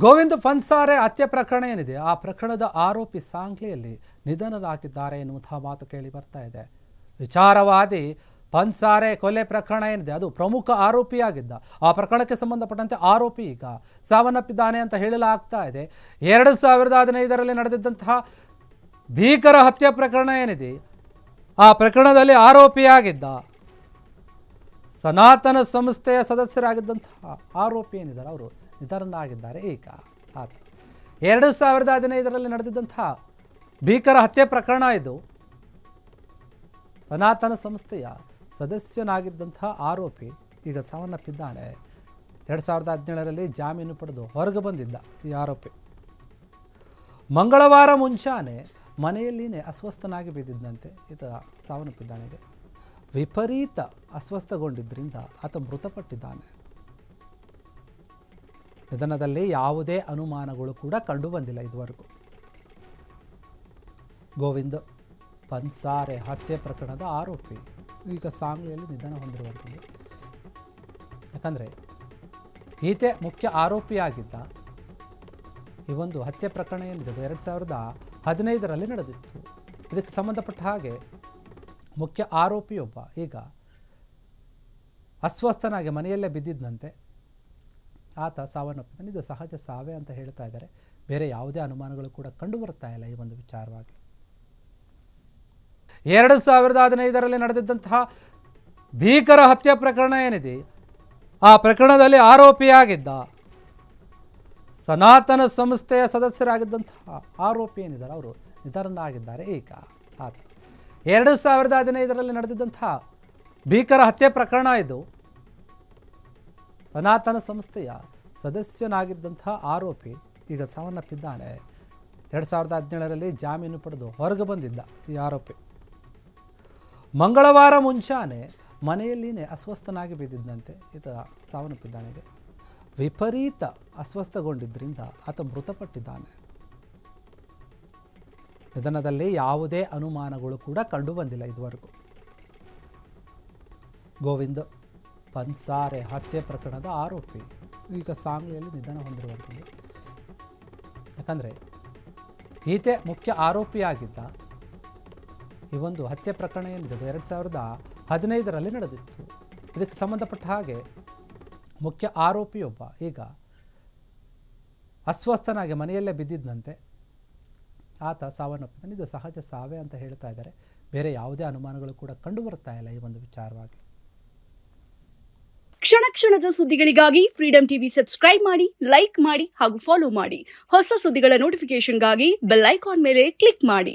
ಗೋವಿಂದ ಪನ್ಸಾರೆ ಹತ್ಯೆ ಪ್ರಕರಣ ಏನಿದೆ ಆ ಪ್ರಕರಣದ ಆರೋಪಿ ಸಾಂಗ್ಲಿಯಲ್ಲಿ ನಿಧನರಾಗಿದ್ದಾರೆ ಎನ್ನುವಂತಹ ಮಾತು ಕೇಳಿ ಬರ್ತಾ ಇದೆ. ವಿಚಾರವಾದಿ ಪನ್ಸಾರೆ ಕೊಲೆ ಪ್ರಕರಣ ಏನಿದೆ ಅದು ಪ್ರಮುಖ ಆರೋಪಿಯಾಗಿದ್ದ. ಆ ಪ್ರಕರಣಕ್ಕೆ ಸಂಬಂಧಪಟ್ಟಂತೆ ಆರೋಪಿ ಈಗ ಸಾವನ್ನಪ್ಪಿದ್ದಾನೆ ಅಂತ ಹೇಳಲಾಗ್ತಾ ಇದೆ. 2015ರಲ್ಲಿ ನಡೆದಿದ್ದಂತಹ ಭೀಕರ ಹತ್ಯೆ ಪ್ರಕರಣ ಏನಿದೆ ಆ ಪ್ರಕರಣದಲ್ಲಿ ಆರೋಪಿಯಾಗಿದ್ದ ಸನಾತನ ಸಂಸ್ಥೆಯ ಸದಸ್ಯರಾಗಿದ್ದಂತಹ ಆರೋಪಿ ಏನಿದ್ದಾರೆ ಅವರು ನಿಧನರಾಗಿದ್ದಾರೆ. ಈಗ ಆತ 2015ರಲ್ಲಿ ನಡೆದಿದ್ದಂತಹ ಭೀಕರ ಹತ್ಯೆ ಪ್ರಕರಣ ಇದು. ಸನಾತನ ಸಂಸ್ಥೆಯ ಸದಸ್ಯನಾಗಿದ್ದಂತಹ ಆರೋಪಿ ಈಗ ಸಾವನ್ನಪ್ಪಿದ್ದಾನೆ. 2017ರಲ್ಲಿ ಜಾಮೀನು ಪಡೆದು ಹೊರಗೆ ಬಂದಿದ್ದ ಈ ಆರೋಪಿ ಮಂಗಳವಾರ ಮುಂಚಾನೆ ಮನೆಯಲ್ಲಿನೇ ಅಸ್ವಸ್ಥನಾಗಿ ಬಿದ್ದಿದ್ದಂತೆ ಈತ ಸಾವನ್ನಪ್ಪಿದ್ದಾನೆ. ವಿಪರೀತ ಅಸ್ವಸ್ಥಗೊಂಡಿದ್ದರಿಂದ ಆತ ಮೃತಪಟ್ಟಿದ್ದಾನೆ. ನಿಧನದಲ್ಲಿ ಯಾವುದೇ ಅನುಮಾನಗಳು ಕೂಡ ಕಂಡು ಬಂದಿಲ್ಲ ಇದುವರೆಗೂ. ಗೋವಿಂದ ಪನ್ಸಾರೆ ಹತ್ಯೆ ಪ್ರಕರಣದ ಆರೋಪಿ ಈಗ ಸಾಂಗ್ಲಿಯಲ್ಲಿ ನಿಧನ ಹೊಂದಿರುವಂಥದ್ದು. ಯಾಕಂದರೆ ಈತೆ ಮುಖ್ಯ ಆರೋಪಿಯಾಗಿದ್ದ. ಈ ಒಂದು ಹತ್ಯೆ ಪ್ರಕರಣ ಏನಿದೆ 2015ರಲ್ಲಿ ನಡೆದಿತ್ತು. ಇದಕ್ಕೆ ಸಂಬಂಧಪಟ್ಟ ಹಾಗೆ ಮುಖ್ಯ ಆರೋಪಿಯೊಬ್ಬ ಈಗ ಅಸ್ವಸ್ಥನಾಗಿ ಮನೆಯಲ್ಲೇ ಬಿದ್ದಿದ್ದಂತೆ ಆತ ಸಾವನ್ನಪ್ಪಿದ್ದಾನೆ. ಇದು ಸಹಜ ಸಾವೇ ಅಂತ ಹೇಳ್ತಾ ಇದ್ದಾರೆ. ಬೇರೆ ಯಾವುದೇ ಅನುಮಾನಗಳು ಕೂಡ ಕಂಡು ಬರ್ತಾ ಇಲ್ಲ ಈ ಒಂದು ವಿಚಾರವಾಗಿ. 2015ರಲ್ಲಿ ನಡೆದಿದ್ದಂತಹ ಭೀಕರ ಹತ್ಯೆ ಪ್ರಕರಣ ಏನಿದೆ ಆ ಪ್ರಕರಣದಲ್ಲಿ ಆರೋಪಿಯಾಗಿದ್ದ ಸನಾತನ ಸಂಸ್ಥೆಯ ಸದಸ್ಯರಾಗಿದ್ದಂತಹ ಆರೋಪಿ ಏನಿದ್ದಾರೆ ಅವರು ನಿಧನರಾಗಿದ್ದಾರೆ. ಈಗ ಆತ 2015ರಲ್ಲಿ ನಡೆದಿದ್ದಂತಹ ಭೀಕರ ಹತ್ಯೆ ಪ್ರಕರಣ ಇದು. ಸನಾತನ ಸಂಸ್ಥೆಯ ಸದಸ್ಯನಾಗಿದ್ದಂತಹ ಆರೋಪಿ ಈಗ ಸಾವನ್ನಪ್ಪಿದ್ದಾನೆ. 2017ರಲ್ಲಿ ಜಾಮೀನು ಪಡೆದು ಹೊರಗೆ ಬಂದಿದ್ದ ಈ ಆರೋಪಿ ಮಂಗಳವಾರ ಮುಂಚಾನೆ ಮನೆಯಲ್ಲಿನೇ ಅಸ್ವಸ್ಥನಾಗಿ ಬಿದ್ದಿದ್ದಂತೆ ಈತ ಸಾವನ್ನಪ್ಪಿದ್ದಾನೆ. ವಿಪರೀತ ಅಸ್ವಸ್ಥಗೊಂಡಿದ್ದರಿಂದ ಆತ ಮೃತಪಟ್ಟಿದ್ದಾನೆ. ನಿಧನದಲ್ಲಿ ಯಾವುದೇ ಅನುಮಾನಗಳು ಕೂಡ ಕಂಡು ಬಂದಿಲ್ಲ ಇದುವರೆಗೂ. ಗೋವಿಂದ ಪನ್ಸಾರೆ ಹತ್ಯೆ ಪ್ರಕರಣದ ಆರೋಪಿ ಈಗ ಸಾಂಗ್ಲಿಯಲ್ಲಿ ನಿಧನ ಹೊಂದಿರುವಂಥದ್ದು. ಯಾಕಂದರೆ ಈತೆ ಮುಖ್ಯ ಆರೋಪಿಯಾಗಿದ್ದ. ಈ ಒಂದು ಹತ್ಯೆ ಪ್ರಕರಣ ಏನಿದೆ 2015ರಲ್ಲಿ ನಡೆದಿತ್ತು. ಇದಕ್ಕೆ ಸಂಬಂಧಪಟ್ಟ ಹಾಗೆ ಮುಖ್ಯ ಆರೋಪಿಯೊಬ್ಬ ಈಗ ಅಸ್ವಸ್ಥನಾಗಿ ಮನೆಯಲ್ಲೇ ಬಿದ್ದಿದ್ದಂತೆ ಆತ ಸಾವನ್ನಪ್ಪಿದ್ದಾನೆ. ಇದು ಸಹಜ ಸಾವೇ ಅಂತ ಹೇಳ್ತಾ ಇದ್ದಾರೆ. ಬೇರೆ ಯಾವುದೇ ಅನುಮಾನಗಳು ಕೂಡ ಕಂಡು ಬರ್ತಾ ಇಲ್ಲ ಈ ಒಂದು ವಿಚಾರವಾಗಿ. ಕ್ಷಣ ಕ್ಷಣದ ಸುದ್ದಿಗಳಿಗಾಗಿ ಫ್ರೀಡಂ ಟಿವಿ ಸಬ್ಸ್ಕ್ರೈಬ್ ಮಾಡಿ, ಲೈಕ್ ಮಾಡಿ ಹಾಗೂ ಫಾಲೋ ಮಾಡಿ. ಹೊಸ ಸುದ್ದಿಗಳ ನೋಟಿಫಿಕೇಶನ್ಗಾಗಿ ಬೆಲ್ ಐಕಾನ್ ಮೇಲೆ ಕ್ಲಿಕ್ ಮಾಡಿ.